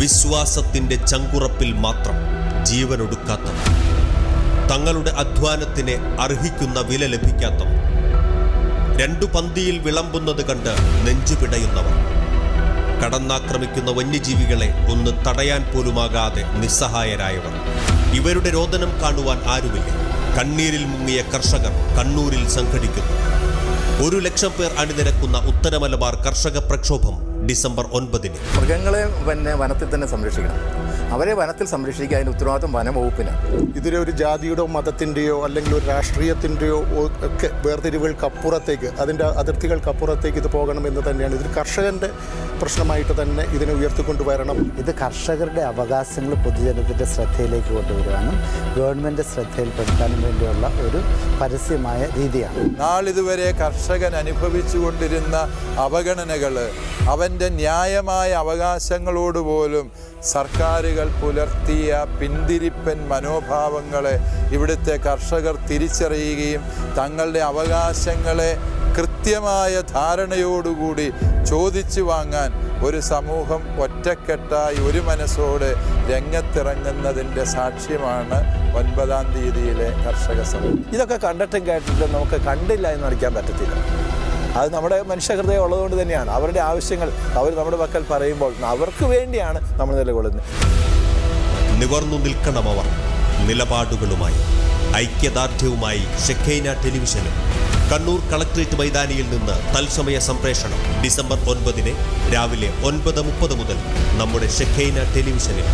വിശ്വാസത്തിന്റെ ചങ്കുറപ്പിൽ മാത്രം ജീവനൊടുക്കാത്തവർ, തങ്ങളുടെ അധ്വാനത്തിന് അർഹിക്കുന്ന വില ലഭിക്കാത്തവർ, രണ്ടു പന്തിയിൽ വിളമ്പുന്നത് കണ്ട് നെഞ്ചുപിടയുന്നവർ, കടന്നാക്രമിക്കുന്ന വന്യജീവികളെ ഒന്ന് തടയാൻ പോലുമാകാതെ നിസ്സഹായരായവർ. ഇവരുടെ രോദനം കാണുവാൻ ആരുമില്ല. കണ്ണീരിൽ മുങ്ങിയ കർഷകർ കണ്ണൂരിൽ സംഘടിക്കുന്നു. 100,000 പേർ അണിനിരക്കുന്ന ഉത്തര മലബാർ കർഷക പ്രക്ഷോഭം ഡിസംബർ 9-ന്. മൃഗങ്ങളെ വനത്തിൽ തന്നെ സംരക്ഷിക്കണം. അവരെ വനത്തിൽ സംരക്ഷിക്കുക അതിൻ്റെ ഉത്തരവാദിത്വം വനംവകുപ്പിനാണ്. ഇതിലെ ഒരു ജാതിയുടെയോ മതത്തിൻ്റെയോ അല്ലെങ്കിൽ ഒരു രാഷ്ട്രീയത്തിൻ്റെയോ ഒക്കെ വേർതിരിവുകൾക്കപ്പുറത്തേക്ക്, അതിൻ്റെ അതിർത്തികൾക്കപ്പുറത്തേക്ക് ഇത് പോകണമെന്ന് തന്നെയാണ്. ഇത് കർഷകൻ്റെ പ്രശ്നമായിട്ട് തന്നെ ഇതിനെ ഉയർത്തിക്കൊണ്ടുവരണം. ഇത് കർഷകരുടെ അവകാശങ്ങൾ പൊതുജനത്തിൻ്റെ ശ്രദ്ധയിലേക്ക് കൊണ്ടുവരാനും ഗവൺമെൻറ് ശ്രദ്ധയിൽപ്പെടുത്താനും വേണ്ടിയുള്ള ഒരു പരസ്യമായ രീതിയാണ്. നാളിതുവരെ കർഷകൻ അനുഭവിച്ചുകൊണ്ടിരുന്ന അവഗണനകൾ, അവൻ്റെ ന്യായമായ അവകാശങ്ങളോടുപോലും സർക്കാരുകൾ പുലർത്തിയ പിന്തിരിപ്പൻ മനോഭാവങ്ങളെ ഇവിടുത്തെ കർഷകർ തിരിച്ചറിയുകയും തങ്ങളുടെ അവകാശങ്ങളെ കൃത്യമായ ധാരണയോടുകൂടി ചോദിച്ചു വാങ്ങാൻ ഒരു സമൂഹം ഒറ്റക്കെട്ടായി ഒരു മനസ്സോടെ രംഗത്തിറങ്ങുന്നതിൻ്റെ സാക്ഷ്യമാണ് 9-ാം തീയതിയിലെ കർഷക സമരം. ഇതൊക്കെ കണ്ടിട്ടും കേട്ടിട്ടും നമുക്ക് കണ്ടില്ല എന്ന് നടിക്കാൻ പറ്റത്തില്ല. അത് നമ്മുടെ മനുഷ്യഹൃദയം ഉള്ളതുകൊണ്ട് തന്നെയാണ്. അവരുടെ ആവശ്യങ്ങൾ അവർ നമ്മുടെ പക്കൽ പറയുമ്പോൾ അവർക്ക് വേണ്ടിയാണ് നമ്മൾ നിലകൊള്ളുന്നത്. നിവർന്നു നിൽക്കണമവർ നിലപാടുകളുമായി, ഐക്യദാർഢ്യവുമായി. ഷെഖൈന ടെലിവിഷനും കണ്ണൂർ കളക്ട്രേറ്റ് മൈതാനിയിൽ നിന്ന് തത്സമയ സംപ്രേഷണം ഡിസംബർ 9-ന് രാവിലെ 9:30 മുതൽ നമ്മുടെ ഷെഖൈന ടെലിവിഷനിൽ.